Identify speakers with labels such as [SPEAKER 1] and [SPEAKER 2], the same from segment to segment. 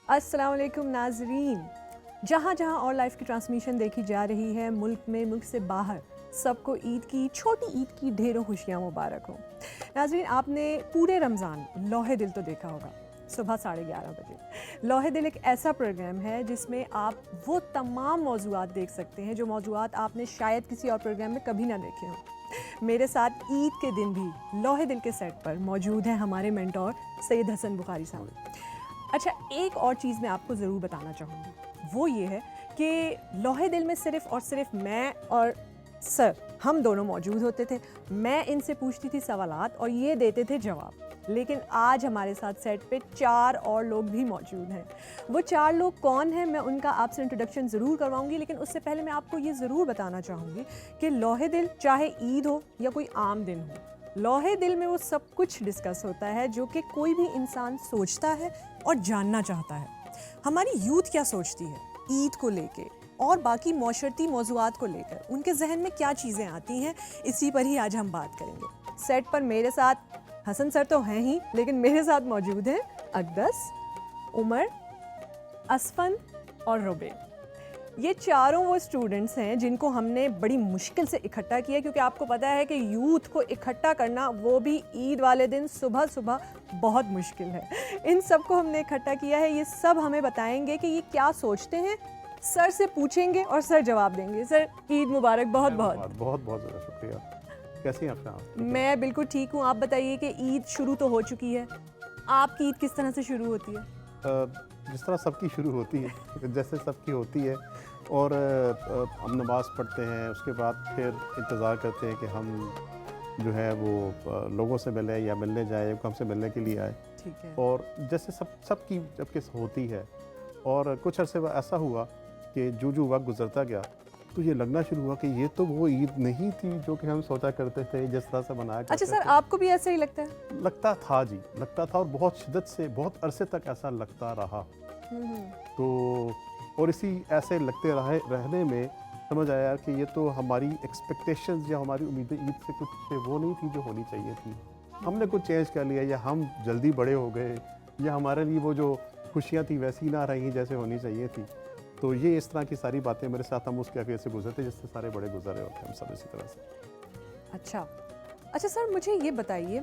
[SPEAKER 1] अस्सलाम वालेकुम नाजरीन। जहाँ जहाँ और लाइफ की ट्रांसमिशन देखी जा रही है मुल्क में, मुल्क से बाहर, सबको ईद की, छोटी ईद की ढेरों खुशियाँ मुबारक हों। नाजरीन, आपने पूरे रमज़ान लोहे दिल तो देखा होगा, सुबह 11:30 बजे। लोहे दिल एक ऐसा प्रोग्राम है जिसमें आप वो तमाम मौज़ूआत देख सकते हैं जो मौज़ूआत आपने शायद किसी और प्रोग्राम में कभी ना देखे हों। मेरे साथ ईद के दिन भी लोहे दिल के सेट पर मौजूद हैं हमारे मेंटोर सैयद हसन बुखारी साहब। अच्छा, एक और चीज़ मैं आपको ज़रूर बताना चाहूँगी, वो ये है कि लोहे दिल में सिर्फ़ और सिर्फ मैं और सर, हम दोनों मौजूद होते थे। मैं इनसे पूछती थी सवालात और ये देते थे जवाब। लेकिन आज हमारे साथ सेट पे 4 और लोग भी मौजूद हैं। वो 4 लोग कौन हैं, मैं उनका आपसे इंट्रोडक्शन ज़रूर करवाऊँगी, लेकिन उससे पहले मैं आपको ये ज़रूर बताना चाहूँगी कि लोहे दिल चाहे ईद हो या कोई आम दिन हो, लोहे दिल में वो सब कुछ डिस्कस होता है जो कि कोई भी इंसान सोचता है और जानना चाहता है। हमारी यूथ क्या सोचती है ईद को लेके और बाकी मौशरती मौज़ूआत को लेकर, उनके जहन में क्या चीज़ें आती हैं, इसी पर ही आज हम बात करेंगे। सेट पर मेरे साथ हसन सर तो हैं ही, लेकिन मेरे साथ मौजूद हैं अक़दस, उमर, असफन और रुबैल। ये चारों वो स्टूडेंट्स हैं जिनको हमने बड़ी मुश्किल से इकट्ठा किया, क्योंकि आपको पता है कि यूथ को इकट्ठा करना, वो भी ईद वाले दिन सुबह सुबह, बहुत मुश्किल है। इन सब को हमने इकट्ठा किया है, ये सब हमें बताएंगे कि ये क्या सोचते हैं। सर से पूछेंगे और सर जवाब देंगे। सर, ईद मुबारक। बहुत बहुत
[SPEAKER 2] बहुत बहुत ज़्यादा शुक्रिया। कैसी हैं आप?
[SPEAKER 1] मैं बिल्कुल ठीक हूँ। आप बताइए कि ईद शुरू तो हो चुकी है, आपकी ईद किस तरह से शुरू होती है?
[SPEAKER 2] जिस तरह सबकी शुरू होती है, जैसे सबकी होती है, और हम नमाज़ पढ़ते हैं, उसके बाद फिर इंतज़ार करते हैं कि हम जो है वो लोगों से मिलें या मिलने जाए, वो हमसे मिलने के लिए आए।
[SPEAKER 1] ठीक है।
[SPEAKER 2] और जैसे सबकी जबकि होती है, और कुछ अरसे बाद ऐसा हुआ कि जो वक्त गुजरता गया तो ये लगना शुरू हुआ कि ये तो वो ईद नहीं थी जो कि हम सोचा करते थे, जिस तरह से मनाया करते
[SPEAKER 1] अच्छा सर,
[SPEAKER 2] थे।
[SPEAKER 1] आपको भी ऐसा ही लगता है?
[SPEAKER 2] लगता था जी, लगता था, और बहुत शिद्दत से बहुत अरसे तक ऐसा लगता रहा। तो और इसी ऐसे लगते रहने में समझ आया कि ये तो हमारी एक्सपेक्टेशंस या हमारी उम्मीदें ईद से कुछ वो नहीं थी जो होनी चाहिए थी। हमने कुछ चेंज कर लिया, या हम जल्दी बड़े हो गए, या हमारे लिए वो जो खुशियाँ थी वैसी ना रही जैसे होनी चाहिए थी। तो ये इस तरह की सारी बातें मेरे साथ, हम उस कैफियत से गुजरते जिससे सारे बड़े गुजर रहे होते हैं, हम सब इसी तरह से।
[SPEAKER 1] अच्छा। अच्छा सर, मुझे ये बताइए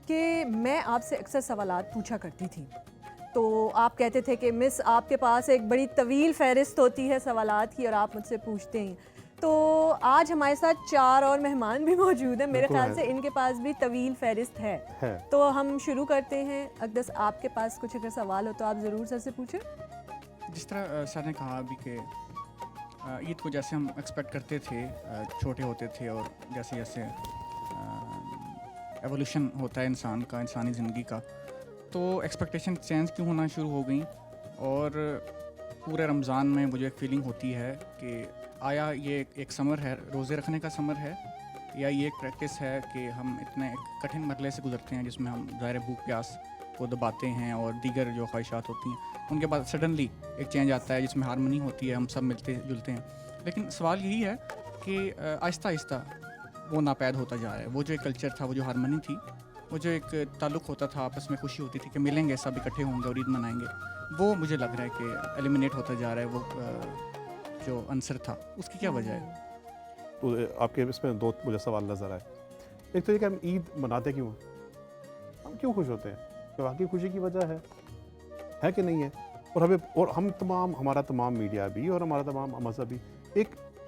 [SPEAKER 1] कि मैं आपसे अक्सर सवालात पूछा करती थी, तो आप कहते थे कि मिस, आपके पास एक बड़ी तवील फ़हरिस्त होती है सवालात की और आप मुझसे पूछते हैं। तो आज हमारे साथ 4 और मेहमान भी मौजूद हैं, मेरे
[SPEAKER 2] बिल्कुल
[SPEAKER 1] ख़्याल
[SPEAKER 2] है।
[SPEAKER 1] से इनके पास भी तवील फ़हरिस्त है।
[SPEAKER 2] है।
[SPEAKER 1] तो हम शुरू करते हैं। अक़दस, आपके पास कुछ अगर सवाल हो तो आप ज़रूर सर से पूछें।
[SPEAKER 3] जिस तरह सर ने कहा अभी कि ईद को जैसे हम एक्सपेक्ट करते थे छोटे होते थे, और जैसे जैसे एवोल्यूशन होता है इंसान का, इंसानी ज़िंदगी का, तो एक्सपेक्टेशन चेंज क्यों होना शुरू हो गई। और पूरे रमज़ान में मुझे एक फ़ीलिंग होती है कि आया ये एक समर है, रोज़े रखने का समर है, या ये एक प्रैक्टिस है कि हम इतने एक कठिन मरहले से गुजरते हैं जिसमें हम ज़ाहिर भूख प्यास को दबाते हैं और दीगर जो ख्वाहिशात होती हैं, उनके बाद सडनली एक चेंज आता है जिसमें हारमनी होती है, हम सब मिलते जुलते हैं। लेकिन सवाल यही है कि आहिस्ता आहिस्ता वो नापैद होता जा रहा है। वो जो एक कल्चर था, वो जो हारमनी थी, वो जो एक ताल्लुक़ होता था, आपस में खुशी होती थी कि मिलेंगे, सब इकट्ठे होंगे और ईद मनाएंगे, वो मुझे लग रहा है कि एलिमिनेट होता जा रहा है। वो जो आंसर था, उसकी क्या वजह है?
[SPEAKER 2] तो आपके इसमें दो मुझे सवाल नज़र आए। एक तो ये कि हम ईद मनाते क्यों हैं, हम क्यों खुश होते हैं, तो वाकई खुशी की वजह है कि नहीं है। और हम तमाम, हमारा तमाम मीडिया भी और हमारा तमाम मज़हब भी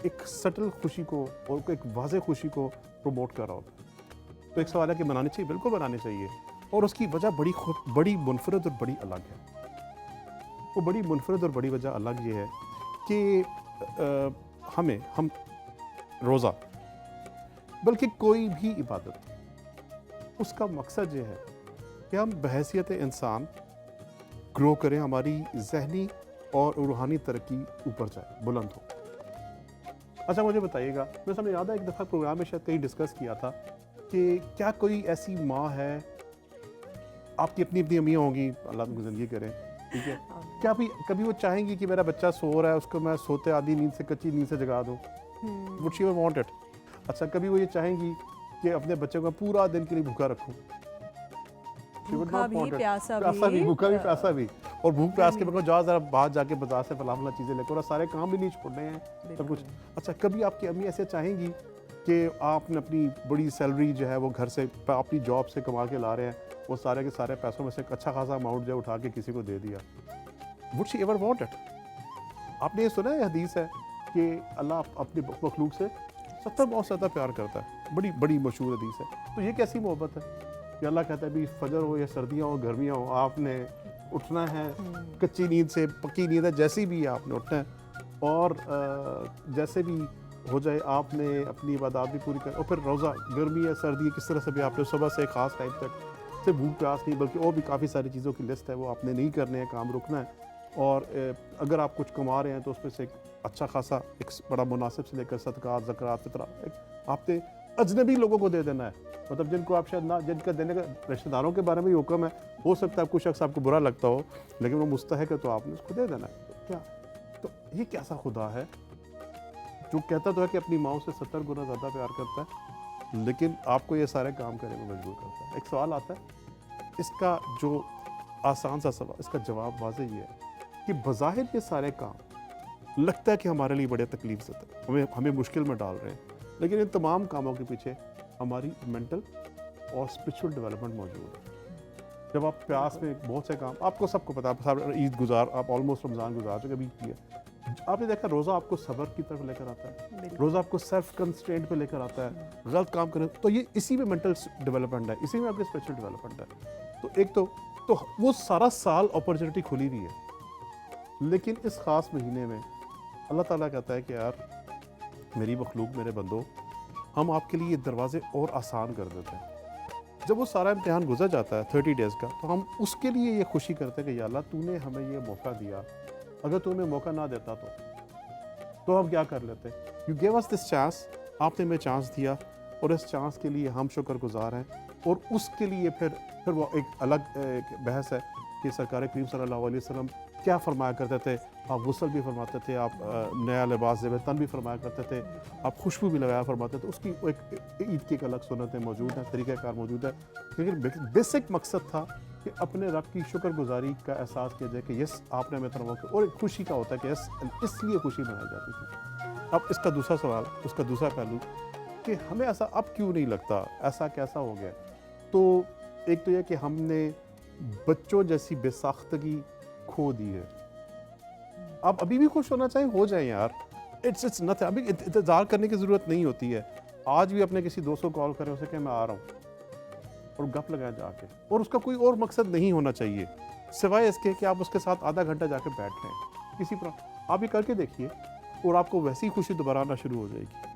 [SPEAKER 2] एक सटल खुशी को और एक वाज़ेह खुशी को प्रमोट कर रहा होता है। तो एक सवाल है कि बनानी चाहिए, बिल्कुल बनानी चाहिए, और उसकी वजह बड़ी मुनफरद और बड़ी अलग है। वो बड़ी मुनफरद और बड़ी वजह अलग ये है कि हम रोज़ा, बल्कि कोई भी इबादत, उसका मकसद ये है कि हम बहैसियत इंसान ग्रो करें, हमारी जहनी और रूहानी तरक्की ऊपर जाए, बुलंद हो। अच्छा, मुझे बताइएगा, मेरे सामने याद है एक दफ़ा प्रोग्राम में शायद कहीं डिस्कस किया था कि क्या कोई ऐसी माँ है, आपकी अपनी अपनी अम्मियाँ होंगी, अल्लाह उनकी ज़िंदगी करें, ठीक है, क्या कभी वो चाहेंगी कि मेरा बच्चा सो रहा है, उसको मैं सोते आधी नींद से, कच्ची नींद से जगा दूँ? Would she want it? अच्छा, कभी वो ये चाहेंगी कि अपने बच्चे को पूरा दिन के लिए भूखा रखूँ? She would
[SPEAKER 1] भूखा
[SPEAKER 2] not
[SPEAKER 1] भी,
[SPEAKER 2] want it.
[SPEAKER 1] प्यासा
[SPEAKER 2] प्यासा भी,
[SPEAKER 1] भी,
[SPEAKER 2] भूखा भी, प्यासा भी। और भूख प्यास के
[SPEAKER 1] गर्मी।
[SPEAKER 2] बगैर जाओ जरा बाहर जाके बाजार से फला चीज़ें लेकर, और सारे काम भी नहीं छोड़ने हैं सब कुछ। अच्छा, कभी आपकी अम्मी ऐसे चाहेंगी कि आपने अपनी बड़ी सैलरी जो है वो घर से अपनी जॉब से कमा के ला रहे हैं, वो सारे के सारे पैसों में से एक अच्छा खासा अमाउंट जो उठा के किसी को दे दिया? Would she ever want it? आपने ये सुना है, हदीस है कि अल्लाह अपनी मखलूक से 70 बहुत ज़्यादा प्यार करता है, बड़ी बड़ी मशहूर हदीस है। तो ये कैसी मोहब्बत है कि अल्लाह कहता है भी फजर हो या सर्दियाँ हो गर्मियाँ हो, आपने उठना है, कच्ची नींद से पक्की नींद है जैसी भी है आपने उठना है, और जैसे भी हो जाए आपने अपनी इबादत भी पूरी कर, और फिर रोज़ा गर्मी या सर्दी है किस तरह से भी आपने सुबह से ख़ास टाइम तक से भूख प्यास नहीं बल्कि और भी काफ़ी सारी चीज़ों की लिस्ट है वो आपने नहीं करने हैं, काम रुकना है। और अगर आप कुछ कमा रहे हैं तो उसमें से एक अच्छा खासा एक बड़ा मुनासिब से लेकर सदक़ात ज़कात फितरा एक आपने अजनबी लोगों को दे देना है, मतलब जिनको आप शायद ना, जिनका देने का रिश्तेदारों के बारे में ही हुक्म है, हो सकता है कुछ शख्स आपको बुरा लगता हो लेकिन वो मुस्तहक है तो आपने उसको दे देना है। तो क्या, तो ये कैसा खुदा है जो कहता तो है कि अपनी माओ से 70 गुना ज़्यादा प्यार करता है लेकिन आपको ये सारे काम करने में मजबूर करता है? एक सवाल आता है, इसका जो आसान सा सवाल, इसका जवाब वाज़े ये है कि बज़ाहिर ये सारे काम लगता है कि हमारे लिए बड़े तकलीफ से हमें मुश्किल में डाल रहे हैं, लेकिन इन तमाम कामों के पीछे हमारी मेंटल और स्पिरिचुअल डेवलपमेंट मौजूद है। जब आप प्यास में बहुत से काम, आपको सबको पता है, ईद गुजार, आप ऑलमोस्ट रमज़ान गुजार चुके, अभी किया, आपने देखा रोज़ा आपको सब्र की तरफ लेकर आता है, रोज़ा आपको सेल्फ कंस्ट्रेंट पे लेकर आता है, गलत काम करें तो ये इसी में मेंटल डेवलपमेंट है, इसी में आपकी स्पिरिचुअल डेवलपमेंट है। तो एक तो वो सारा साल अपॉर्चुनिटी खुली हुई है, लेकिन इस ख़ास महीने में अल्लाह ताला कहता है कि यार मेरी मखलूक, मेरे बंदो, हम आपके लिए दरवाजे और आसान कर देते हैं। जब वो सारा इम्तिहान गुजर जाता है 30 डेज़ का, तो हम उसके लिए ये खुशी करते हैं कि या अल्लाह तूने हमें ये मौका दिया, अगर तू हमें मौका ना देता तो हम क्या कर लेते? You gave us this chance, आपने हमें चांस दिया और इस चांस के लिए हम शुक्रगुजार हैं। और उसके लिए फिर वो एक अलग एक बहस है कि सरकार करीम सल्लल्लाहु अलैहि वसल्लम क्या फरमाया करते थे। आप गुस्ल भी फरमाते थे, आप नया लिबास ज़ेब तन भी फरमाया करते थे, आप खुशबू भी लगाया फरमाते थे। उसकी एक ईद की एक अलग सुन्नतें मौजूद हैं, तरीक़ाकार मौजूद है, लेकिन बेसिक मकसद था कि अपने रब की शुक्रगुजारी का एहसास किया जाए कि यस आपने हमें तरह मौके, और एक खुशी का होता है कि यस इसलिए खुशी मनाई जाती थी। अब इसका दूसरा सवाल, उसका दूसरा पहलू कि हमें ऐसा अब क्यों नहीं लगता, ऐसा कैसा हो गया? तो एक तो यह कि हमने बच्चों जैसी बेसाख्तगी खो दी है। आप अभी भी खुश होना चाहिए, हो जाए यार, इट्स नथिंग, अभी इंतज़ार करने की ज़रूरत नहीं होती है। आज भी अपने किसी दोस्त को कॉल करें, उसे कहें मैं आ रहा हूँ और गप लगाए जाके, और उसका कोई और मकसद नहीं होना चाहिए सिवाय इसके कि आप उसके साथ आधा घंटा जाके बैठ लें किसी पर। आप ये करके देखिए और आपको वैसी खुशी दोबारा आना शुरू हो जाएगी।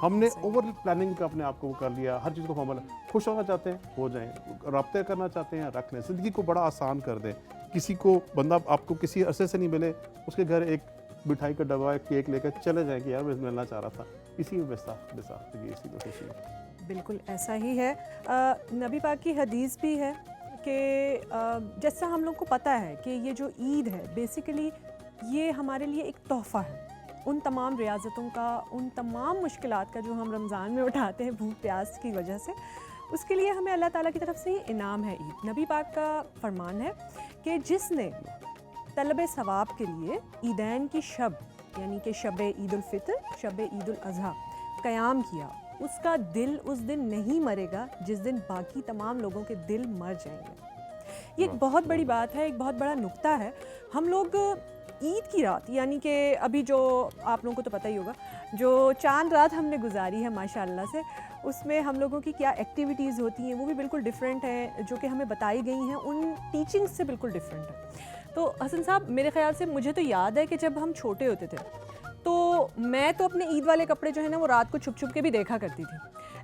[SPEAKER 2] हमने ओवर प्लानिंग का अपने आप को कर लिया, हर चीज़ को फॉर्मूला, खुश होना चाहते हैं हो जाएं, रब्ते करना चाहते हैं रख लें, ज़िंदगी को बड़ा आसान कर दें। किसी को बंदा आपको किसी अरसे से नहीं मिले, उसके घर एक मिठाई का डब्बा, एक केक लेकर चले जाएं कि यार मैं मिलना चाह रहा था, इसी में बेसाख्तगी, इसी में खुशी है।
[SPEAKER 1] बिल्कुल ऐसा ही है। नबी पाक की हदीस भी है कि जैसा हम लोग को पता है कि ये जो ईद है बेसिकली ये हमारे लिए एक तोहफ़ा है, उन तमाम रियाज़तों का, उन तमाम मुश्किलात का जो हम रमज़ान में उठाते हैं भूख प्यास की वजह से, उसके लिए हमें अल्लाह ताला की तरफ से ये इनाम है ईद। नबी पाक का फरमान है कि जिसने तलब सवाब के लिए ईदैन की शब यानी कि शब ईद उल फितर, शब ईद उल अज़हा क़याम किया, उसका दिल उस दिन नहीं मरेगा जिस दिन बाकी तमाम लोगों के दिल मर जाएंगे। ये एक बहुत बड़ी बात है, एक बहुत बड़ा नुक्ता है। हम लोग ईद की रात यानी कि अभी जो आप लोगों को तो पता ही होगा, जो चांद रात हमने गुजारी है माशाल्लाह से, उसमें हम लोगों की क्या एक्टिविटीज़ होती हैं वो भी बिल्कुल डिफरेंट हैं, जो कि हमें बताई गई हैं उन टीचिंग्स से बिल्कुल डिफरेंट है। तो हसन साहब, मेरे ख्याल से मुझे तो याद है कि जब हम छोटे होते थे तो मैं तो अपने ईद वाले कपड़े जो है ना वो रात को छुप छुप के भी देखा करती थी,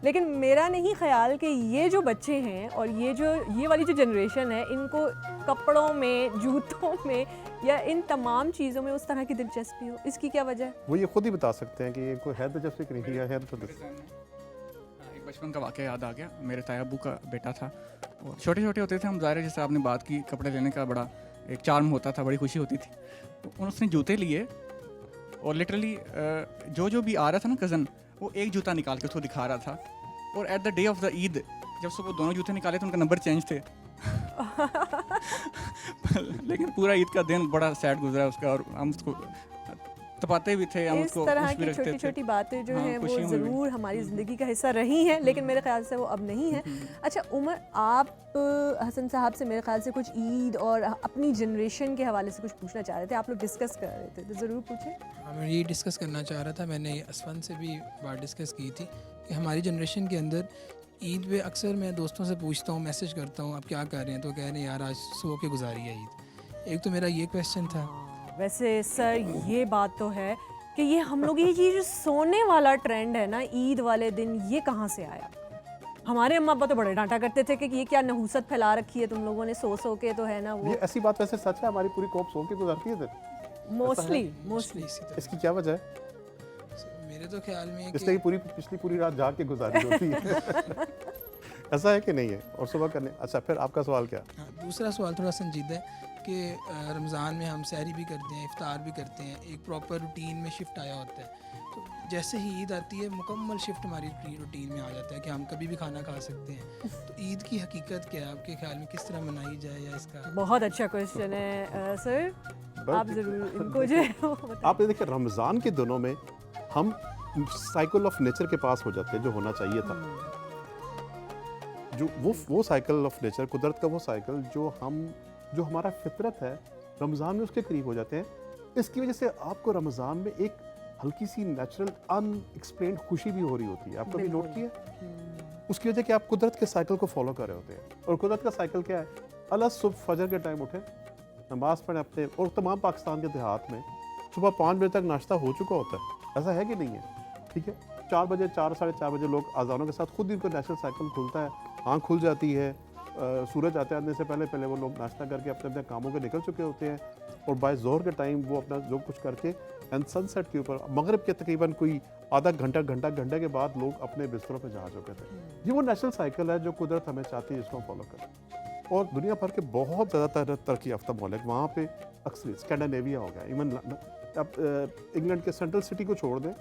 [SPEAKER 1] लेकिन मेरा नहीं ख्याल कि ये जो बच्चे हैं और ये वाली जो जनरेशन है, इनको कपड़ों में, जूतों में या इन तमाम चीज़ों में उस तरह की दिलचस्पी हो। इसकी क्या वजह है?
[SPEAKER 2] वो ये खुद ही बता सकते हैं कि ये कोई है दिलचस्पी कि नहीं है। तो
[SPEAKER 3] एक बचपन का वाक़या याद आ गया। मेरे ताया अब्बू का बेटा था और छोटे छोटे होते थे हम, ज़ाहिर है जैसे आपने बात की, कपड़े लेने का बड़ा एक चार्म होता था, बड़ी खुशी होती थी। तो उसने जूते लिए और लिटरली जो भी आ रहा था ना कज़न, वो एक जूता निकाल के उसको दिखा रहा था, और at the day of the Eid जब सुबह दोनों जूते निकाले तो उनका नंबर चेंज थे लेकिन पूरा ईद का दिन बड़ा सैड गुजरा उसका, और हम उसको तपाते भी थे, हम
[SPEAKER 1] इस
[SPEAKER 3] उसको
[SPEAKER 1] तरह
[SPEAKER 3] खुश भी
[SPEAKER 1] की
[SPEAKER 3] रखते
[SPEAKER 1] छोटी
[SPEAKER 3] थे।
[SPEAKER 1] छोटी बातें जो
[SPEAKER 3] हाँ,
[SPEAKER 1] हैं वो
[SPEAKER 3] खुशियों में भी।
[SPEAKER 1] ज़रूर हमारी ज़िंदगी का हिस्सा रही हैं, लेकिन मेरे ख्याल से वो अब नहीं है। अच्छा उमर, आप हसन साहब से मेरे ख्याल से कुछ ईद और अपनी जनरेशन के हवाले से कुछ पूछना चाह रहे थे, आप लोग डिस्कस कर रहे थे, तो ज़रूर पूछें।
[SPEAKER 4] हाँ, मैं ये डिस्कस करना चाह रहा था, मैंने असफन से भी बात डिस्कस की थी कि हमारी जनरेशन के अंदर ईद पे अक्सर मैं दोस्तों से पूछता हूँ, मैसेज करता हूँ, आप क्या कर रहे हैं, तो कह रहे हैं यार आज सो के गुजारी है ईद। एक तो मेरा ये क्वेश्चन था।
[SPEAKER 1] वैसे सर ये बात तो है कि ये हम लोग ये जो सोने वाला ट्रेंड है ना ईद वाले दिन, ये कहाँ से आया? हमारे अम्मा अब्बा तो बड़े डांटा करते थे कि ये क्या नहूसत फैला रखी है तुम लोगों ने, सो के तो है ना वो।
[SPEAKER 2] ये ऐसी बात वैसे सच है, हमारी पूरी कौम सो के गुजारती है दिन।
[SPEAKER 1] मोस्टली
[SPEAKER 4] इसी तरह
[SPEAKER 2] इसकी क्या वजह है?
[SPEAKER 4] मेरे तो ख्याल में है
[SPEAKER 2] इसलिए
[SPEAKER 4] कि
[SPEAKER 2] पूरी पिछली पूरी रात जाग के गुजारी होती है। ऐसा है कि नहीं है? और सुबह करने। अच्छा, फिर आपका सवाल क्या?
[SPEAKER 4] हाँ, दूसरा सवाल थोड़ा संजीदा है कि रमज़ान में हम सहरी भी करते हैं, इफ्तार भी करते हैं, एक प्रॉपर रूटीन में शिफ्ट आया होता है। तो जैसे ही ईद आती है मुकम्मल शिफ्ट हमारी रूटीन में आ जाता है कि हम कभी भी खाना खा सकते हैं। तो ईद की हकीकत क्या है आपके ख्याल में, किस तरह मनाई जाए, या इसका
[SPEAKER 1] बहुत अच्छा क्वेश्चन है सर, आप ज़रूर इनको जो है वो बताएं।
[SPEAKER 2] आपने देखिए रमज़ान के दिनों में हम साइकिल ऑफ नेचर के पास हो जाते हैं, जो होना चाहिए था। जो वो साइकिल ऑफ नेचर, कुदरत का वो साइकिल जो हमारा फितरत है, रमज़ान में उसके करीब हो जाते हैं। इसकी वजह से आपको रमज़ान में एक हल्की सी नेचुरल अनएक्सप्लेन्ड खुशी भी हो रही होती है। आपको भी नोट किया? उसकी वजह कि आप कुदरत के साइकिल को फॉलो कर रहे होते हैं। और कुदरत का साइकिल क्या है? अल्लाह सुबह फजर के टाइम उठे, नमाज पढ़े अपने, और तमाम पाकिस्तान के देहात में सुबह 5 बजे तक नाश्ता हो चुका होता है। ऐसा है कि नहीं है? ठीक है, 4 बजे, 4 साढ़े 4 बजे लोग अजानों के साथ खुद ही उनका नेचुरल साइकिल खुलता है, आँख खुल जाती है, सूरज आने से पहले पहले वो लोग नाश्ता करके अपने अपने कामों के निकल चुके होते हैं। और बाय ज़ोहर के टाइम वो अपना जो कुछ करके एंड सनसेट के ऊपर मगरिब के तकरीबन कोई आधा घंटे के बाद लोग अपने बिस्तरों पे जा चुके थे। ये वो नेचुरल साइकिल है जो कुदरत हमें चाहती है, इसको हम फॉलो करें। और दुनिया भर के बहुत ज़्यादा तरक्की याफ्ता मुल्क वहाँ पे अक्सर स्कैंडिनेविया हो गया, इवन अब इंग्लैंड के सेंट्रल सिटी को छोड़ दें,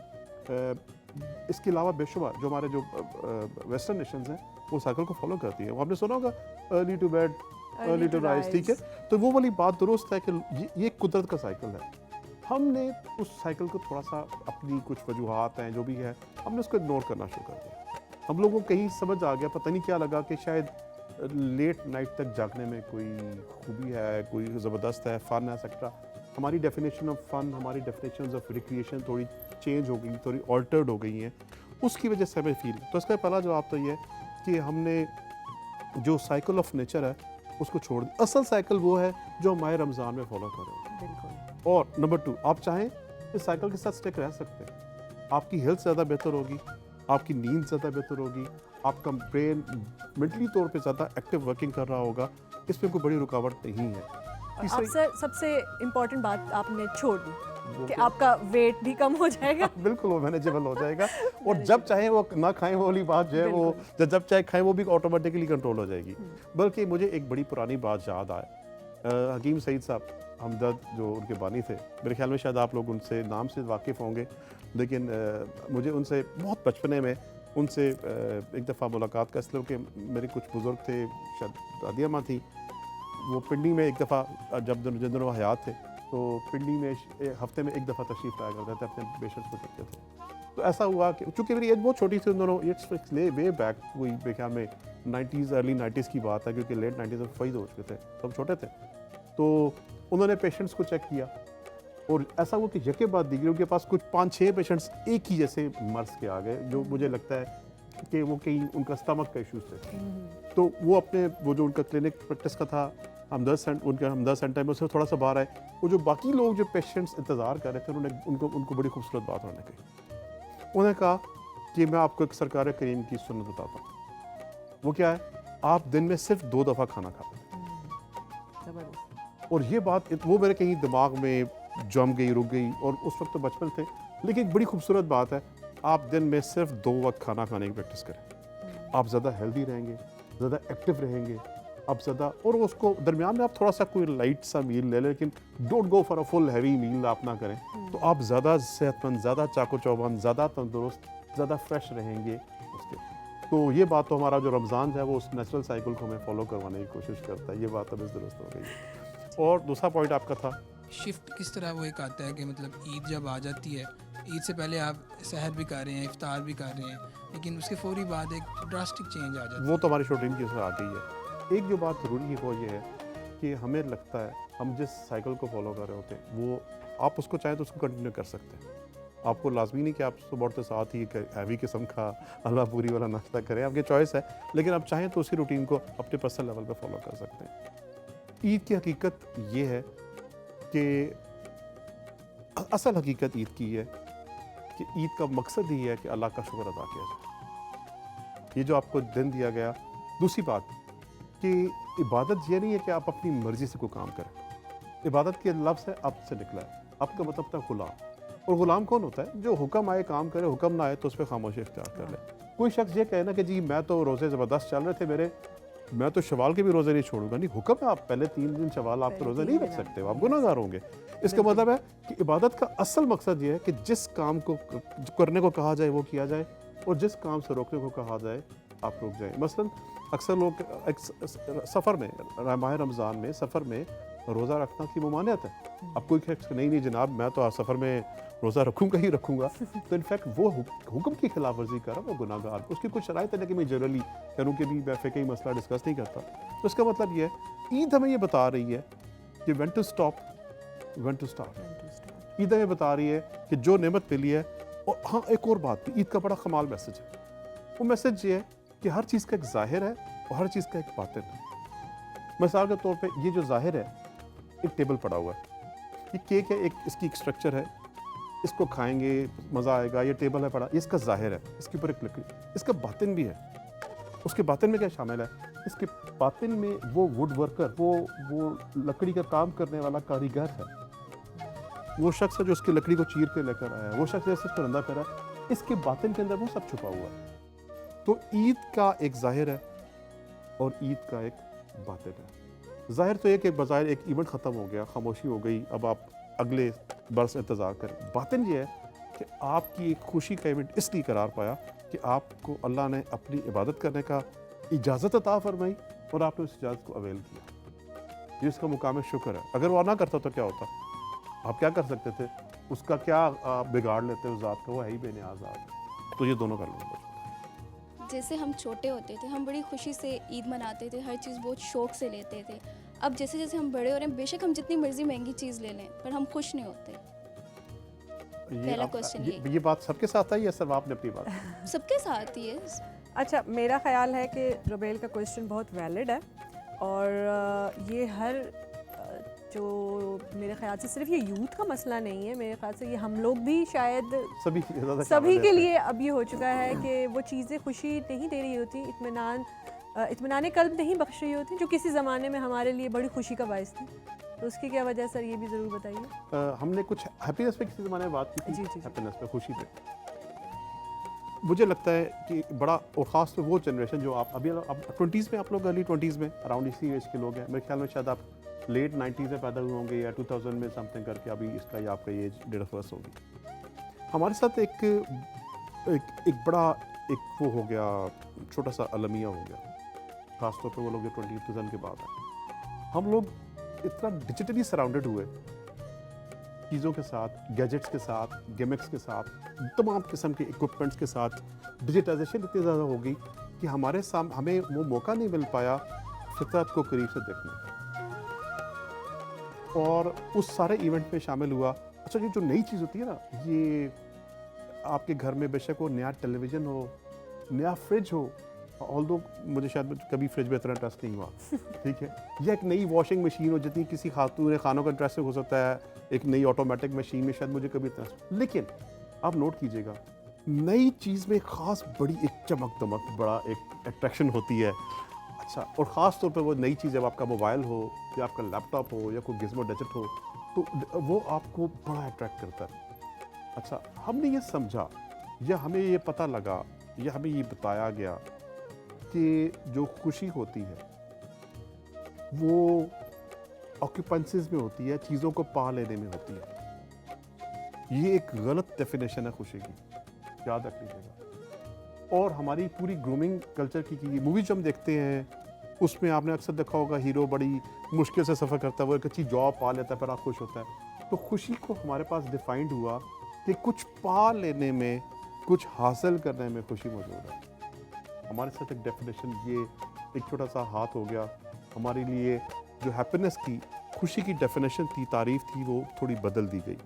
[SPEAKER 2] इसके अलावा बेशुमार जो हमारे जो वेस्टर्न नेशंस हैं वो साइकिल को फॉलो करती है। वो आपने सुना होगा early to bed early to rise, ठीक है? तो वो वाली बात दुरुस्त है कि ये कुदरत का साइकिल है। हमने उस साइकिल को थोड़ा सा अपनी कुछ वजूहात हैं जो भी है, हमने उसको इग्नोर करना शुरू कर दिया। हम लोगों को कहीं समझ आ गया, पता नहीं क्या लगा कि शायद लेट नाइट तक जागने में कोई खूबी है, कोई ज़बरदस्त है, फ़न है, एक्सेट्रा। हमारी डेफिनेशन ऑफ फ़न, हमारी डेफिनेशन ऑफ रिक्रिएशन थोड़ी चेंज हो गई, थोड़ी ऑल्टर्ड हो गई हैं, उसकी वजह से हमें फील। तो इसका पहला जवाब तो ये है कि हमने जो साइकिल ऑफ नेचर है उसको छोड़ दिया। असल साइकिल वो है जो हमारे रमज़ान में फॉलो कर रहे हैं।
[SPEAKER 1] बिल्कुल।
[SPEAKER 2] और नंबर 2, आप चाहें इस साइकिल के साथ स्टिक रह सकते हैं। आपकी हेल्थ ज़्यादा बेहतर होगी, आपकी नींद ज़्यादा बेहतर होगी, आपका ब्रेन मेंटली तौर पे ज़्यादा एक्टिव वर्किंग कर रहा होगा, इसमें कोई बड़ी रुकावट नहीं है।
[SPEAKER 1] आप सर सबसे इम्पोर्टेंट बात आपने छोड़ दी
[SPEAKER 2] वो
[SPEAKER 1] कि
[SPEAKER 2] क्या?
[SPEAKER 1] आपका वेट भी कम हो जाएगा।
[SPEAKER 2] बिल्कुल वो मैनेजेबल हो जाएगा। और जब चाहे वो ना खाएं, वो वाली बात जो है वो जब चाहे खाएं वो भी ऑटोमेटिकली कंट्रोल हो जाएगी। बल्कि मुझे एक बड़ी पुरानी बात याद आए, हकीम सईद साहब हमदर्द जो उनके बानी थे, मेरे ख्याल में शायद आप लोग उनसे नाम से वाकिफ़ होंगे, लेकिन मुझे उनसे बहुत बचपने में उनसे एक दफ़ा मुलाकात का, इसलिए कि मेरे कुछ बुज़ुर्ग थे, शायद दादिया माँ थी, वो पिंडी में एक दफ़ा जिन दिनों हयात थे, तो पिंडी में हफ्ते में एक दफ़ा तशरीफ़ लाया करते थे, अपने पेशेंट्स को देखते थे। तो ऐसा हुआ कि चूँकि मेरी एज बहुत छोटी थी उन दोनों, इट्स वे बैक, कोई मेरे ख्याल में 90s अर्ली 90s की बात है, क्योंकि लेट 90s में फैद हो चुके थे, तब छोटे थे। तो उन्होंने पेशेंट्स को चेक किया और ऐसा हुआ कि यके बाद दीजिए उनके पास कुछ 5-6 पेशेंट्स एक ही जैसे मर्ज के आ गए, जो मुझे लगता है कि वो कहीं उनका स्टमक का इशूज़ थे। तो वो अपने वो जो उनका क्लिनिक प्रैक्टिस का था हमदर्द सेंटर में, उससे थोड़ा सा बाहर आए। वो जो बाकी लोग जो पेशेंट्स इंतज़ार कर रहे थे, उन्होंने उनको बड़ी खूबसूरत बात उन्होंने कही। उन्होंने कहा कि मैं आपको एक सरकार करीम की सुन्नत बताता हूँ। वो क्या है? आप दिन में सिर्फ 2 दफ़ा खाना खाते हैं। और ये बात वो मेरे कहीं दिमाग में जम गई, रुक गई, और उस वक्त तो बचपन थे, लेकिन एक बड़ी खूबसूरत बात है, आप दिन में सिर्फ 2 वक्त खाना खाने की प्रैक्टिस करें। आप ज़्यादा हेल्दी रहेंगे, ज़्यादा एक्टिव रहेंगे, आप ज़्यादा, और उसको दरमियान में आप थोड़ा सा कोई लाइट सा मील ले लें, लेकिन don't go for a full heavy meal आप ना करें। तो आप ज़्यादा सेहतमंद, ज़्यादा चाको चौबंद, ज़्यादा तंदुरुस्त, ज़्यादा फ्रेश रहेंगे। उसके तो ये बात तो हमारा जो रमज़ान है वो उस नेचुरल साइकिल को हमें फॉलो करवाने की कोशिश करता है। ये बात अब इस दुरुस्त हो गई। और दूसरा पॉइंट आपका था
[SPEAKER 4] शिफ्ट किस तरह वो एक आता है कि मतलब ईद जब आ जाती है, ईद से पहले आप सहर भी कर रहे हैं, इफ्तार भी कर रहे हैं, लेकिन उसके फौरी बाद एक ड्रास्टिक चेंज आ जाता है।
[SPEAKER 2] वो तो हमारी रूटीन की तरह आ गई है। एक जो बात ज़रूरी है वो ये है कि हमें लगता है हम जिस साइकिल को फॉलो कर रहे होते हैं वो आप उसको चाहें तो उसको कंटिन्यू कर सकते हैं। आपको लाजमी नहीं कि आप सुबह उठते साथ ही हैवी किस्म का हलवा पूरी वाला नाश्ता करें, आपकी चॉइस है, लेकिन आप चाहें तो उसी रूटीन को अपने पर्सनल लेवल पे फॉलो कर सकते हैं। ईद की हकीकत ये है कि असल हकीकत ईद की है कि ईद का मकसद ही है कि अल्लाह का शुक्र अदा किया जाए। ये जो आपको दिन दिया गया। दूसरी बात कि इबादत ये नहीं है कि आप अपनी मर्ज़ी से कोई काम करें। इबादत के लफ्ज़ है अब से निकला है, अब का मतलब था गुलाम। और गुलाम कौन होता है? जो हुक्म आए काम करे, हुक्म ना आए तो उस पर खामोशी इख्तियार कर ले। कोई शख्स ये कहे ना कि जी मैं तो रोज़े ज़बरदस्त चल रहे थे मेरे, मैं तो शवाल के भी रोज़े नहीं छोड़ूंगा। नहीं, हुक्म है आप पहले 3 दिन शवाल आप तो रोज़े नहीं रख सकते हो, आप गुनाहगार होंगे। इसका मतलब है कि इबादत का असल मकसद ये है कि जिस काम को करने को कहा जाए वो किया जाए, और जिस काम से रोकने को कहा जाए आप रुक जाएं। मसलन अक्सर लोग सफ़र में, माह रमज़ान में सफ़र में रोज़ा रखना की ममानियत है। अब कोई शख्स नहीं जनाब मैं तो आज सफ़र में रोज़ा रखूँगा ही रखूँगा, तो इनफैक्ट वो हुक्म की खिलाफ वर्जी कर रहा है, वो गुनाहगार। उसकी कुछ शराइत है कि मैं जनरली करूँ कि भी मैं फ़िक़ही मसला डिस्कस नहीं करता। तो इसका मतलब ये है ईद हमें ये बता रही है कि when to stop, when to start. ईद हमें बता रही है कि जो नेमत मिली है। और हाँ, एक और बात भी, ईद का बड़ा कमाल मैसेज है। वो मैसेज ये है कि हर चीज़ का एक ज़ाहिर है और हर चीज़ का एक बातिन है। मिसाल के तौर पे ये जो ज़ाहिर है, एक टेबल पड़ा हुआ है, ये केक है, एक इसकी एक स्ट्रक्चर है, इसको खाएंगे मज़ा आएगा, ये टेबल है पड़ा, ये इसका ज़ाहिर है, इसके ऊपर एक लकड़ी। इसका बातिन भी है। उसके बातिन में क्या शामिल है? इसके बातिन में वो वुड वर्कर, वो लकड़ी का काम करने वाला कारीगर है, वो शख्स है जो उसकी लकड़ी को चीर के लेकर आया है, वो शख्स जैसे इसको रंदा करा, इसके बातिन के अंदर वो सब छुपा हुआ है। तो ईद का एक ज़ाहिर है और ईद का एक बातिन है। ज़ाहिर तो एक बज़ाहिर एक इवेंट ख़त्म हो गया, खामोशी हो गई, अब आप अगले बरस इंतज़ार करें। बातिन ये है कि आपकी एक खुशी का इवेंट इसलिए करार पाया कि आपको अल्लाह ने अपनी इबादत करने का इजाज़त अता फरमाई और आपने उस इजाज़त को अवेल किया। ये उसका मुकाम शुक्र है। अगर वो ना करता तो क्या होता? आप क्या कर सकते थे? उसका क्या आप बिगाड़ लेते उस ज़ात को? वो है ही बेनियाज़ ज़ात। तो ये दोनों कर लो।
[SPEAKER 5] जैसे हम छोटे होते थे, हम बड़ी खुशी से ईद मनाते थे, हर चीज़ बहुत शौक़ से लेते थे। अब जैसे जैसे हम बड़े हो रहे हैं, बेशक हम जितनी मर्जी महंगी चीज़ ले लें, पर हम खुश नहीं होते। पहला क्वेश्चन
[SPEAKER 2] ये बात सबके साथ आई या सिर्फ आपने अपनी बात?
[SPEAKER 5] सबके साथ ही है।
[SPEAKER 1] अच्छा, मेरा ख्याल है कि रुबैल का क्वेश्चन बहुत वैलिड है और ये हर जो मेरे ख्याल से सिर्फ ये यूथ का मसला नहीं है, मेरे ख्याल से ये हम लोग भी शायद सभी के लिए अब ये हो चुका है कि वो चीज़ें खुशी नहीं दे रही होती, इत्मीनान कल्ब नहीं बख्श रही होती, जो किसी ज़माने में हमारे लिए बड़ी खुशी का बायस थी। तो उसकी क्या वजह सर, ये भी ज़रूर बताइए।
[SPEAKER 2] हमने कुछ हैप्पीनेस पे किसी ज़माने में बात की थी।
[SPEAKER 1] जी, जी।
[SPEAKER 2] हैप्पीनेस पे, खुशी पे। मुझे लगता है कि बड़ा और ख़ास तो वो जनरेशन जो आप अभी आप 20s में, आप लोग अर्ली 20s में अराउंड इसी एज के लोग हैं। मेरे ख्याल में शायद आप लेट 90s में पैदा हुए होंगे या 2000 में समथिंग करके अभी इसका या आपका एज डेट ऑफ बर्थ होगी। हमारे साथ एक बड़ा एक वो हो गया, छोटा सा अलमिया हो गया, ख़ासतौर पर वो लोग जो 2000 के बाद हैं। हम लोग इतना डिजिटली सराउंडेड हुए चीज़ों के साथ, गैजेट्स के साथ, गिमिक्स के साथ, तमाम किस्म के इक्विपमेंट्स के साथ, डिजिटाइजेशन इतनी ज़्यादा हो गई कि हमारे सामने हमें वो मौका नहीं मिल पाया फितरत को करीब से देखने का। और उस सारे इवेंट में शामिल हुआ। अच्छा, ये जो नई चीज़ होती है ना, ये आपके घर में बेशक वो नया टेलीविज़न हो, नया फ्रिज हो, ऑल्दो मुझे शायद कभी फ्रिज में इतना इंटरेस्ट नहीं हुआ, ठीक है, या एक नई वॉशिंग मशीन हो जितनी किसी खातून खानों का इंटरेस्ट हो सकता है, एक नई ऑटोमेटिक मशीन में शायद मुझे कभी इंटरेस्ट। लेकिन आप नोट कीजिएगा, नई चीज़ में ख़ास बड़ी एक चमक दमक, बड़ा एक अट्रैक्शन होती है। अच्छा, और ख़ास तौर पे वो नई चीज़ जब आपका मोबाइल हो या आपका लैपटॉप हो या कोई गिज़्मो गैजेट हो, तो वो आपको बड़ा अट्रैक्ट करता है। अच्छा, हमने ये समझा या हमें ये पता लगा या हमें ये बताया गया कि जो खुशी होती है वो ऑक्यूपेंसीज में होती है, चीज़ों को पा लेने में होती है। ये एक गलत डेफिनेशन है खुशी की, याद रख लीजिएगा। और हमारी पूरी ग्रूमिंग कल्चर की मूवी जो हम देखते हैं उसमें आपने अक्सर देखा होगा हीरो बड़ी मुश्किल से सफ़र करता है, वो एक अच्छी जॉब पा लेता है, फिर आप खुश होता है। तो खुशी को हमारे पास डिफाइंड हुआ कि कुछ पा लेने में, कुछ हासिल करने में खुशी मौजूद है। हमारे साथ एक डेफिनेशन, ये एक छोटा सा हाथ हो गया हमारे लिए, जो हैप्पीनेस की, खुशी की डेफिनेशन थी, तारीफ़ थी, वो थोड़ी बदल दी गई।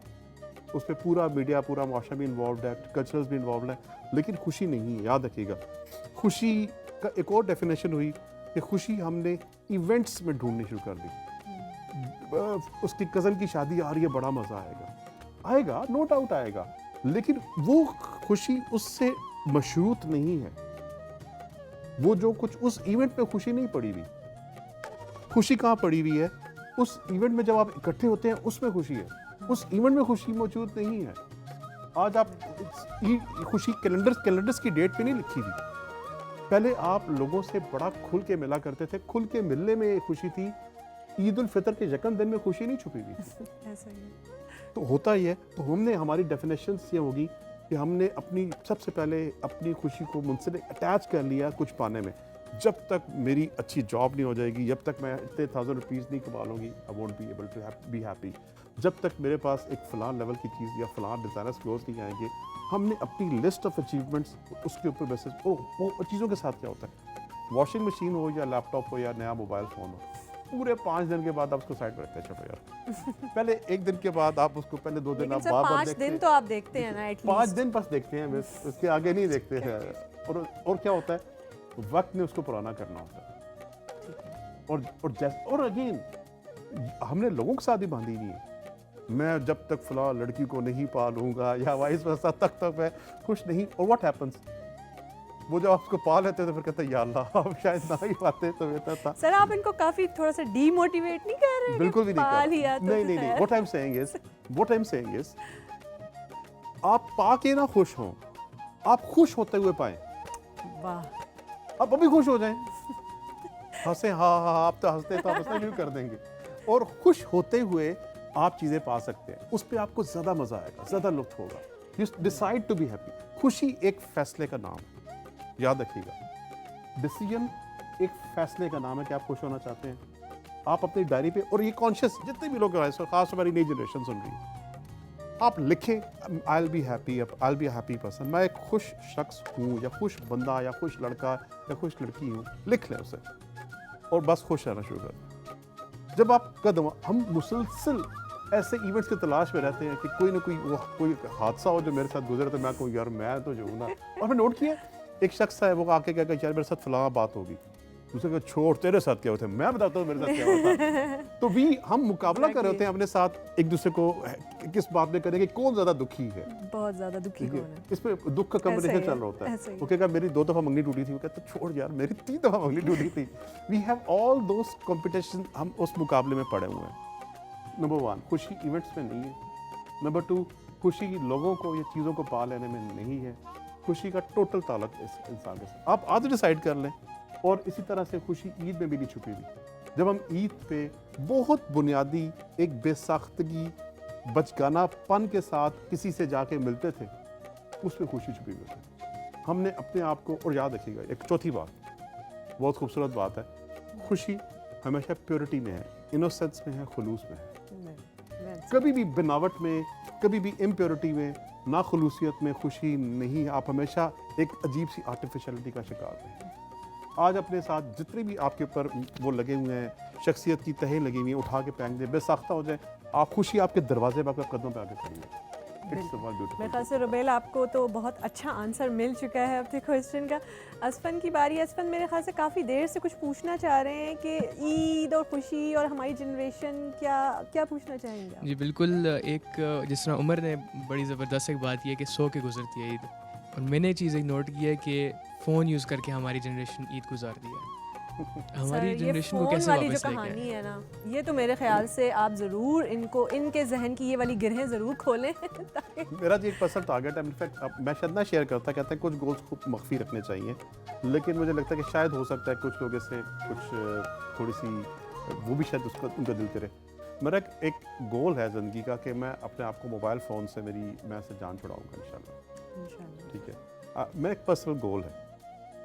[SPEAKER 2] उस पर पूरा मीडिया, पूरा माशरा भी इन्वॉल्व है, कल्चरल्स भी इन्वॉल्व है, लेकिन खुशी नहीं है। याद रखिएगा, खुशी का एक और डेफिनेशन हुई कि खुशी हमने इवेंट्स में ढूंढनी शुरू कर दी। उसकी कज़न की शादी आ रही है, बड़ा मज़ा आएगा, नो डाउट आएगा, लेकिन वो खुशी उससे मशरूत नहीं है। वो जो कुछ उस इवेंट में खुशी नहीं पड़ी हुई, खुशी कहाँ पड़ी हुई है? उस इवेंट में जब आप इकट्ठे होते हैं उसमें खुशी है, उस इवेंट में खुशी मौजूद नहीं है। आज आप खुशी कैलेंडर्स की डेट पे नहीं लिखी हुई। पहले आप लोगों से बड़ा खुल के मिला करते थे, खुल के मिलने में खुशी थी। ईद उल फितर के यकम दिन में खुशी नहीं छुपी हुई थी।
[SPEAKER 1] ऐसा ही है।
[SPEAKER 2] तो होता ही है। तो हमने, हमारी डेफिनेशन ये होगी कि हमने अपनी, सबसे पहले अपनी खुशी को मुझसे अटैच कर लिया कुछ पाने में। जब तक मेरी अच्छी जॉब नहीं हो जाएगी, जब तक मैं इतने 1000 रुपीज़ नहीं कमा लूँगी, I won't be able to be happy. जब तक मेरे पास एक फ़लाँ लेवल की चीज़ या फ़लाँ डिज़ाइनर्स क्लोज नहीं आएंगे, हमने अपनी लिस्ट ऑफ अचीवमेंट्स उसके ऊपर बेसिस, वो चीज़ों के साथ क्या होता है, वॉशिंग मशीन हो या लैपटॉप हो या नया मोबाइल फ़ोन हो, पूरे 5 दिन के बाद आप उसको साइड पर रखते हैं, छोड़ो यार। पहले 1 दिन के बाद आप उसको, पहले 2 दिन
[SPEAKER 1] लेकिन
[SPEAKER 2] आप
[SPEAKER 1] सर
[SPEAKER 2] बार-बार
[SPEAKER 1] 5
[SPEAKER 2] देखते
[SPEAKER 1] दिन
[SPEAKER 2] हैं।
[SPEAKER 1] तो आप देखते हैं ना,
[SPEAKER 2] 5
[SPEAKER 1] एटलीस्ट।
[SPEAKER 2] दिन बस देखते हैं बस, उसके आगे नहीं देखते हैं। और क्या होता है, वक्त ने उसको पुराना करना होता है। और अगेन, हमने लोगों के साथ ही बांधी नहीं है। मैं जब तक फलां लड़की को नहीं पालूंगा या वाइस वर्सा, तक मैं खुश नहीं। और व्हाट हैपेंस, वो जब आप उसको पा लेते तो फिर कहते हैं या अल्लाह, अब शायद ना ही पाते तो बेहतर था।
[SPEAKER 1] सर आप इनको काफी थोड़ा सा डीमोटिवेट नहीं कर रहे हैं?
[SPEAKER 2] बिल्कुल भी नहीं
[SPEAKER 1] पा
[SPEAKER 2] कर
[SPEAKER 1] लिया तो
[SPEAKER 2] नहीं।
[SPEAKER 1] खैर।
[SPEAKER 2] What I am saying is आप पा के ना खुश हों, आप खुश होते हुए पाएं।
[SPEAKER 1] वाह,
[SPEAKER 2] आप अभी खुश हो जाएं, हंसे, हाँ, आप तो हंसते तो आप हंसना शुरू कर देंगे। और खुश होते हुए आप चीज़ें पा सकते हैं, उस पर आपको ज़्यादा मज़ा आएगा, ज़्यादा लुत्फ होगा। You decide to be happy. खुशी एक फैसले का नाम है, याद रखिएगा। डिसीजन एक फैसले का नाम है कि आप खुश होना चाहते हैं। आप अपनी डायरी पे, और ये कॉन्शियस जितने भी लोग हैं, खास हमारी नई जनरेशन सुन रही है, आप लिखें, I will be happy, I will be happy person, मैं एक खुश शख्स हूँ, या खुश बंदा, या खुश लड़का, या खुश लड़की हूँ। लिख लें उसे और बस खुश रहना शुरू कर। जब आप कदम, हम मुसलसल ऐसे इवेंट्स की तलाश में रहते हैं कि कोई ना कोई हादसा हो जो मेरे साथ गुजरे, तो मैं कहूँ यार मैं तो जो हूँ ना। और मैं नोट किया, एक शख्स है वो आके क्या यार मेरे साथ फलां बात होगी, दूसरे को छोड़, तेरे साथ क्या होता है, मैं बताता हूँ मेरे साथ क्या होता है। तो भी हम मुकाबला कर रहे होते हैं अपने साथ, एक दूसरे को किस बात में करें कि कौन ज़्यादा दुखी है।
[SPEAKER 1] बहुत ज्यादा दुखी
[SPEAKER 2] ठीक
[SPEAKER 1] कौन
[SPEAKER 2] है,
[SPEAKER 1] है?
[SPEAKER 2] इस पे दुख का कंपटीशन चल रहा होता है।
[SPEAKER 1] ऐसे ही।
[SPEAKER 2] वो कहेगा मेरी 2 दफ़ा मंगनी टूटी थी, वो कहता छोड़ यार मेरी 3 दफ़ा मंगनी टूटी थी। We have all those competition, हम उस मुकाबले में पड़े हुए हैं। नंबर 1, खुशी इवेंट्स में नहीं है। नंबर 2, खुशी लोगों को या चीज़ों को पा लेने में नहीं है। खुशी का टोटल ताल्लुक इस इंसान के साथ। आप आज डिसाइड कर लें। और इसी तरह से खुशी ईद में भी नहीं छुपी हुई। जब हम ईद पे बहुत बुनियादी एक बेसाख्तगी, बचकानापन के साथ किसी से जाके मिलते थे, उसमें खुशी छुपी हुई है। हमने अपने आप को, और याद रखिएगा एक चौथी बात, बहुत खूबसूरत बात है, खुशी हमेशा प्योरिटी में है, इनोसेंस में है, खुलूस में है। कभी भी बनावट में, कभी भी इम्प्योरिटी में, ना खुलूसियत में खुशी नहीं है। आप हमेशा एक अजीब सी आर्टिफिशियलिटी का शिकार हैं। आज अपने साथ जितने भी आपके ऊपर वो लगे हुए हैं, शख्सियत की तहें लगी हुई हैं, उठा के फेंक दें, बेसाख्ता हो जाए। आप खुशी आपके दरवाजे पर, आपके कदमों पे आके खड़ी है।
[SPEAKER 1] मेरे ख्याल से रुबैल आपको तो बहुत अच्छा आंसर मिल चुका है अपने क्वेश्चन का। असफन की बारी। असफन मेरे ख्याल से काफ़ी देर से कुछ पूछना चाह रहे हैं कि ईद और खुशी और हमारी जनरेशन क्या पूछना चाहेंगे आप?
[SPEAKER 6] जी बिल्कुल, एक जिस तरह उमर ने बड़ी ज़बरदस्त एक बात की है कि सो के गुजरती है ईद, और मैंने ये चीज़ एक नोट की है कि फ़ोन यूज़ करके हमारी जनरेशन ईद गुजारती है। हमारी
[SPEAKER 1] सर,
[SPEAKER 6] जनरेशन को
[SPEAKER 1] ये
[SPEAKER 6] कैसे
[SPEAKER 1] फ़ोन वाली
[SPEAKER 6] वापस
[SPEAKER 1] जो
[SPEAKER 6] लेके
[SPEAKER 1] कहानी
[SPEAKER 6] आए?
[SPEAKER 1] है ना, ये तो मेरे ख्याल से आप ज़रूर इनके जहन की ये वाली गिरहें ज़रूर खोलें ताकि
[SPEAKER 2] मेरा जी एक पर्सनल टारगेट है, इनफैक्ट मैं शायद ना शेयर करता, कहते हैं कुछ गोल्स को मख्फी रखने चाहिए, लेकिन मुझे लगता है कि शायद हो सकता है कुछ लोगों से कुछ थोड़ी सी वो भी शायद उसका उनका दिल करे। मेरा एक गोल है ज़िंदगी का कि मैं अपने आप को मोबाइल फ़ोन से मैं से जान छुड़ाऊँगा इंशाल्लाह। ठीक है, मैं एक पर्सनल गोल है,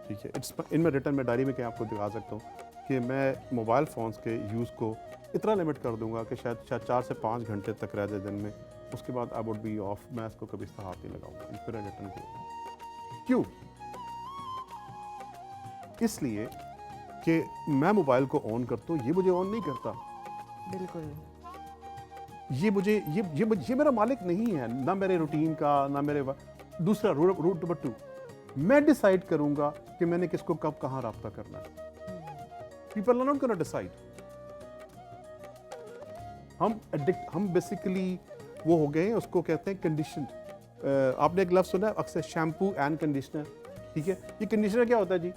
[SPEAKER 2] ठीक है, इट्स इन माई रिटर्न, मैं डायरी में क्या आपको दिखा सकता हूँ कि मैं मोबाइल फ़ोन्स के यूज़ को इतना लिमिट कर दूंगा कि शायद 4 से 5 घंटे तक रह जाए दिन में, उसके बाद आई वुड बी ऑफ, मैं इसको कभी इसका हाथ नहीं लगाऊंगा, फिर रिटर्न को। क्यों? इसलिए कि मैं मोबाइल को ऑन करता हूँ, ये मुझे ऑन नहीं करता,
[SPEAKER 1] बिल्कुल।
[SPEAKER 2] ये मेरा मालिक नहीं है, ना मेरे रूटीन का, ना मेरे दूसरा रूट नंबर 2, मैं डिसाइड करूंगा कि मैंने किसको कब कहाँ राब्ता करना है। People are not gonna decide. हम बेसिकली वो हो गए हैं, उसको कहते हैं कंडीशन। आपने एक लफ्ज़ सुना है अक्सर, शैम्पू एंड कंडीशनर, ठीक है। ये कंडीशनर क्या होता है जी?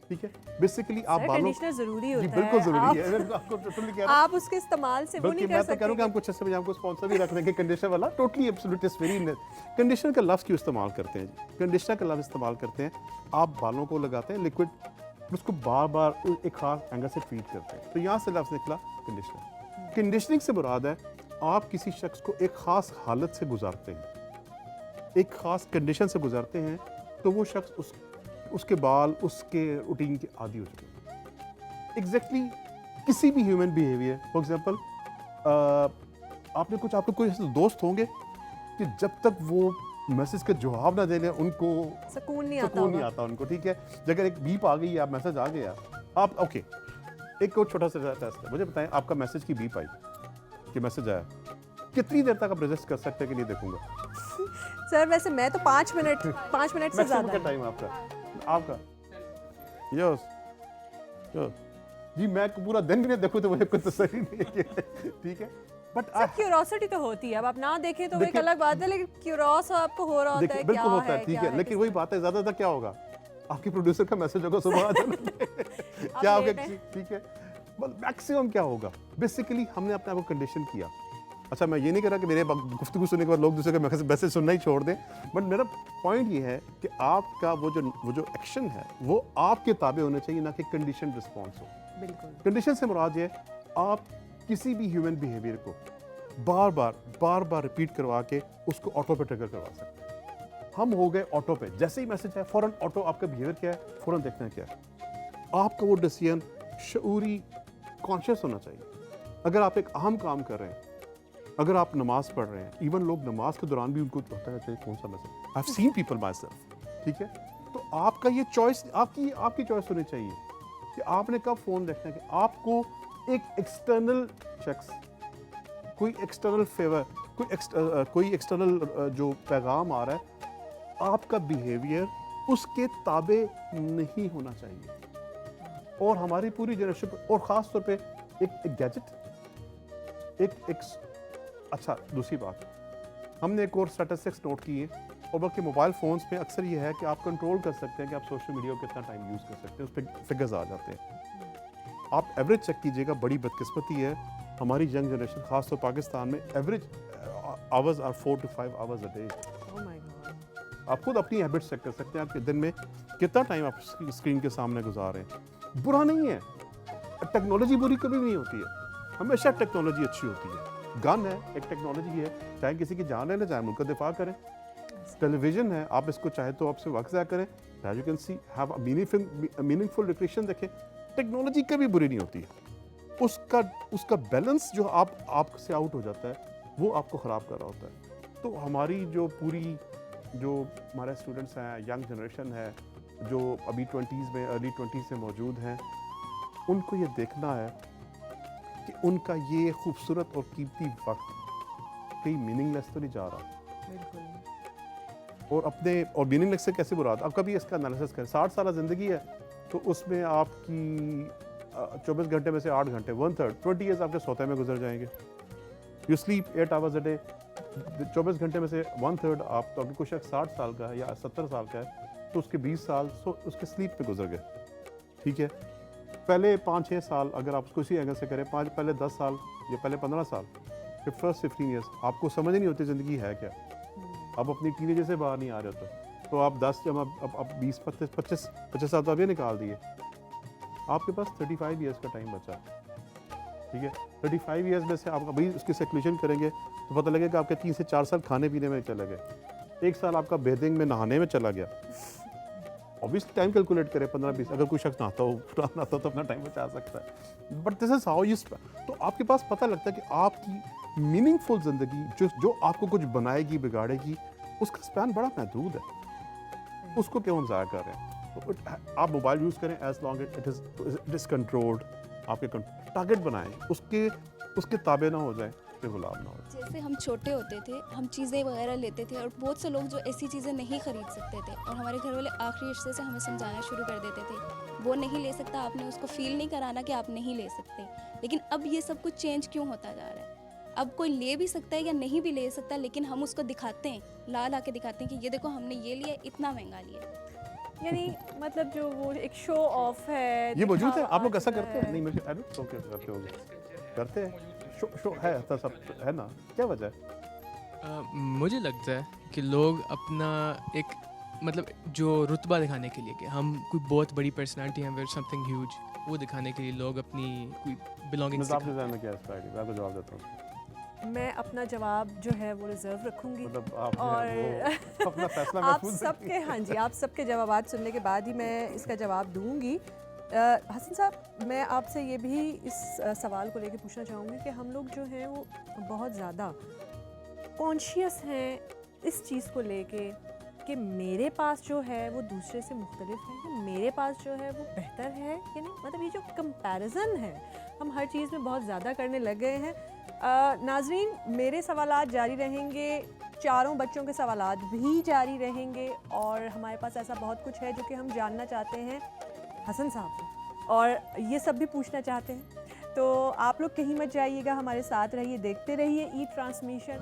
[SPEAKER 2] ठीक है, बेसिकली आप
[SPEAKER 1] सर,
[SPEAKER 2] बालों,
[SPEAKER 1] कंडीशनर जरूरी
[SPEAKER 2] जी
[SPEAKER 1] होता है,
[SPEAKER 2] बिल्कुल जरूरी
[SPEAKER 1] आप-
[SPEAKER 2] है, मैं आपको टोटली कह रहा हूं।
[SPEAKER 1] आप उसके इस्तेमाल से वो
[SPEAKER 2] बल्कि
[SPEAKER 1] नहीं
[SPEAKER 2] मैं
[SPEAKER 1] कर
[SPEAKER 2] तो कह रहा हूं कि
[SPEAKER 1] सकते।
[SPEAKER 2] हम कुछ ऐसे बजाय हमको स्पॉन्सर भी रख देंगे कंडीशनर वाला, totally absolute is very. Conditioner का लफ्ज़ क्यों इस्तेमाल करते हैं जी? कंडीशनर का लफ्ज़ इस्तेमाल करते हैं, आप बालों को लगाते हैं लिक्विड, उसको बार बार एक खास एंगल से ट्रीट करते हैं, तो यहाँ से लफ्ज़ निकला कंडीशनर। कंडीशनिंग से मुराद है आप किसी शख्स को एक ख़ास हालत से गुजारते हैं, एक ख़ास कंडीशन से गुजारते हैं, तो वो शख्स उसके बाल, उसके रूटीन के आदी हो चुके हैं। एग्जैक्टली किसी भी ह्यूमन बिहेवियर, फॉर एग्जांपल आपके कोई ऐसे दोस्त होंगे कि जब तक वो मैसेज का जवाब ना दे लें उनको
[SPEAKER 1] सुकून नहीं आता
[SPEAKER 2] सुकून नहीं
[SPEAKER 1] होगा।
[SPEAKER 2] आता उनको, ठीक है। अगर एक बीप आ गई, आप मैसेज आ गया, आप ओके, एक और छोटा सा टेस्ट है, मुझे बताएं आपका मैसेज की बीप आई कि मैसेज आया, कितनी देर तक आप रेजिस्ट कर सकते हैं कि नहीं देखूंगा?
[SPEAKER 1] सर वैसे मैं तो 5 मिनट से
[SPEAKER 2] मैक्सिमम
[SPEAKER 1] ज्यादा
[SPEAKER 2] का टाइम आपका यस जी, मैं पूरा दिन भी नहीं देखूं तो मुझे कोई तसल्ली नहीं है, ठीक है। बट
[SPEAKER 1] सर क्यूरोसिटी तो होती है, अब आप ना देखें तो वो एक
[SPEAKER 2] देखिए-
[SPEAKER 1] अलग बात है, लेकिन क्यूरोस आपको हो रहा होता
[SPEAKER 2] देखिए
[SPEAKER 1] है
[SPEAKER 2] बिल्कुल
[SPEAKER 1] क्या
[SPEAKER 2] होता है,
[SPEAKER 1] है,
[SPEAKER 2] ठीक
[SPEAKER 1] क्या
[SPEAKER 2] है, लेकिन वही बात है, ज्यादातर क्या होगा, आपके प्रोड्यूसर का मैसेज होगा सुबह आ जाना क्या होगा,
[SPEAKER 1] लेट हैं।
[SPEAKER 2] ठीक है। मैक्सिमम क्या होगा, बेसिकली हमने अपने आप को कंडीशन किया। अच्छा, मैं ये नहीं कह रहा कि मेरे गुफ्तगू सुनने के बाद लोग दूसरे का मैसेज सुनना ही छोड़ दें, बट मेरा पॉइंट ये है कि आपका वो जो एक्शन है वो आपके ताबे होने चाहिए, ना कि कंडीशन रिस्पॉन्स हो।
[SPEAKER 1] बिल्कुल।
[SPEAKER 2] कंडीशन से मुराद ये, आप किसी भी ह्यूमन बिहेवियर को बार बार रिपीट करवा के उसको ऑटो पे ट्रिगर करवा सकते हैं। हम हो गए ऑटो पे, जैसे ही मैसेज है फौरन ऑटो, आपका बिहेवियर क्या है फौरन देखना है क्या है। आपका वो डिसीजन शऊरी कॉन्शियस होना चाहिए। अगर आप एक अहम काम कर रहे हैं, अगर आप नमाज पढ़ रहे हैं, इवन लोग नमाज के दौरान भी उनको होता है कि कौन सा message, I have seen people my self, ठीक है। तो आपका ये चॉइस, आपकी चॉइस होनी चाहिए कि आपने कब फ़ोन देखना है, कि आपको एक एक्सटर्नल शख्स, कोई एक्सटर्नल फेवर, कोई एक्सटर्नल जो पैगाम आ रहा है, आपका बिहेवियर उसके ताबे नहीं होना चाहिए। और हमारी पूरी जनरेशन, और ख़ास तौर पे एक गैजेट, एक अच्छा, दूसरी बात, हमने एक और स्टैटिस्टिक्स नोट की है, और बल्कि मोबाइल फ़ोन्स में अक्सर ये है कि आप कंट्रोल कर सकते हैं कि आप सोशल मीडिया को कितना टाइम यूज़ कर सकते हैं, उस पर फिगर्स आ जाते हैं। आप एवरेज चेक कीजिएगा, बड़ी बदकिस्मती है हमारी यंग जनरेशन, खासतौर पाकिस्तान में, average hours are 4 to 5 hours a day।
[SPEAKER 1] Oh my god.
[SPEAKER 2] आप खुद अपनी हैबिट्स चेक कर सकते हैं, आपके दिन में कितना टाइम आप स्क्रीन के सामने गुजार रहे हैं। बुरा नहीं है, टेक्नोलॉजी बुरी कभी नहीं होती है, हमेशा टेक्नोलॉजी अच्छी होती है। गन है, एक टेक्नोलॉजी है, चाहे किसी की जान ले लें, चाहे मुल्क का दिफा करें। टेलीविजन है, आप इसको चाहे तो आपसे वक्त ज़ाया करें, you can see have meaningful recreation देखें। टेक्नोलॉजी कभी बुरी नहीं होती है, उसका बैलेंस जो आपसे आउट हो जाता है वो आपको ख़राब कर रहा होता है। तो हमारी जो हमारे स्टूडेंट्स हैं, यंग जनरेशन है, जो अभी 20s में, अर्ली 20s में मौजूद हैं, उनको ये देखना है कि उनका ये खूबसूरत और कीमती वक्त कहीं मीनिंगलेस तो नहीं जा रहा।
[SPEAKER 1] बिल्कुल।
[SPEAKER 2] और मीनिंगलेस से कैसे मुराद, आप कभी इसका एनालिसिस करें। 60 साल ज़िंदगी है, तो उसमें आपकी 24 घंटे में से 8 घंटे, 1/3, 20 ईयर्स आपके सोते में गुजर जाएंगे। You sleep 8 hours a day, 24 घंटे में से 1/3 आप, तो अभी कोई शख्स 60 साल का है या 70 साल का है, तो उसके 20 साल उसके स्लीप पे गुजर गए, ठीक है। पहले 5-6 साल अगर आप उसको इसी एंगल से करें, पहले 10 साल या पहले 15 साल, फिर फर्स्ट 15 ईयर्स आपको समझ नहीं होती ज़िंदगी है क्या। आप अपनी टीनेजर से बाहर नहीं आ रहे होते, तो आप 10 जब अब 20-25 साल तो अभी निकाल दिए, आपके पास 35 ईयर्स का टाइम बचा, ठीक है। 35 ईयर्स में से आप अभी उसकी कैलकुलेशन करेंगे तो पता लगेगा आपके 3 से 4 साल खाने पीने में चले गए। 1 साल आपका बेदिंग में नहाने में चला गया, ऑब्वियसली टाइम कैलकुलेट करें 15-20, अगर कोई शख्स नहाता हो पुराना नहाता हो तो अपना टाइम बचा सकता है, but this is how you, तो आपके पास पता लगता है कि आपकी मीनिंगफुल ज़िंदगी जो आपको कुछ बनाएगी बिगाड़ेगी, उसका स्पैन बड़ा महदूद है, उसको क्यों हम ज़ाया कर रहे हैं? तो आप मोबाइल यूज़ करें as long it is controlled, आपके टारगेट बनाएं, उसके ताबे ना हो जाए, उसके गुलाम ना हो जाए।
[SPEAKER 5] जैसे हम छोटे होते थे, हम चीज़ें वगैरह लेते थे और बहुत से लोग जो ऐसी चीज़ें नहीं खरीद सकते थे और हमारे घर वाले आखिरी रिश्ते से हमें समझाना शुरू कर देते थे, वो नहीं ले सकता, आपने उसको फील नहीं कराना कि आप नहीं ले सकते। लेकिन अब ये सब कुछ चेंज क्यों होता जा रहा है? अब कोई ले भी सकता है या नहीं भी ले सकता, लेकिन हम उसको दिखाते हैं, ला के दिखाते हैं कि ये देखो हमने ये लिया, इतना महंगा लिया।
[SPEAKER 1] यानी मतलब जो वो एक शो ऑफ है,
[SPEAKER 2] ये मौजूद है,
[SPEAKER 1] दिखावा
[SPEAKER 2] आप लोग ऐसा
[SPEAKER 1] जो
[SPEAKER 2] करते हैं?
[SPEAKER 1] है।
[SPEAKER 2] नहीं मुझे आई डोंट ओके करते होंगे, करते हैं, शो है ऐसा सब है ना, क्या वजह है?
[SPEAKER 6] मुझे लगता है कि लोग अपना एक मतलब जो रुतबा दिखाने के लिए कि हम कोई बहुत बड़ी पर्सनालिटी हैं, वेयर समथिंग ह्यूज, वो दिखाने के लिए लोग अपनी कोई बिलोंगिंग्स
[SPEAKER 2] मतलब आपने जानना क्या है इस पर, मैं आपको जवाब देता हूँ,
[SPEAKER 1] मैं अपना जवाब जो है वो रिजर्व रखूंगी
[SPEAKER 2] मतलब आप
[SPEAKER 1] और
[SPEAKER 2] वो अपना फैसला
[SPEAKER 1] आप
[SPEAKER 2] महफूज
[SPEAKER 1] सबके, हाँ जी, आप सबके जवाबात सुनने के बाद ही मैं इसका जवाब दूंगी। हसन साहब, मैं आपसे ये भी इस सवाल को लेके पूछना चाहूँगी कि हम लोग जो हैं वो बहुत ज़्यादा कॉन्शियस हैं इस चीज़ को लेके कि मेरे पास जो है वो दूसरे से मुख्तलिफ है, या मेरे पास जो है वो बेहतर है या नहीं, मतलब ये जो कंपैरिजन है हम हर चीज़ में बहुत ज़्यादा करने लग गए हैं। नाजरीन, मेरे सवालात जारी रहेंगे, चारों बच्चों के सवालात भी जारी रहेंगे और हमारे पास ऐसा बहुत कुछ है जो कि हम जानना चाहते हैं हसन साहब से, और ये सब भी पूछना चाहते हैं। तो आप लोग कहीं मत जाइएगा, हमारे साथ रहिए, देखते रहिए ईद ट्रांसमिशन।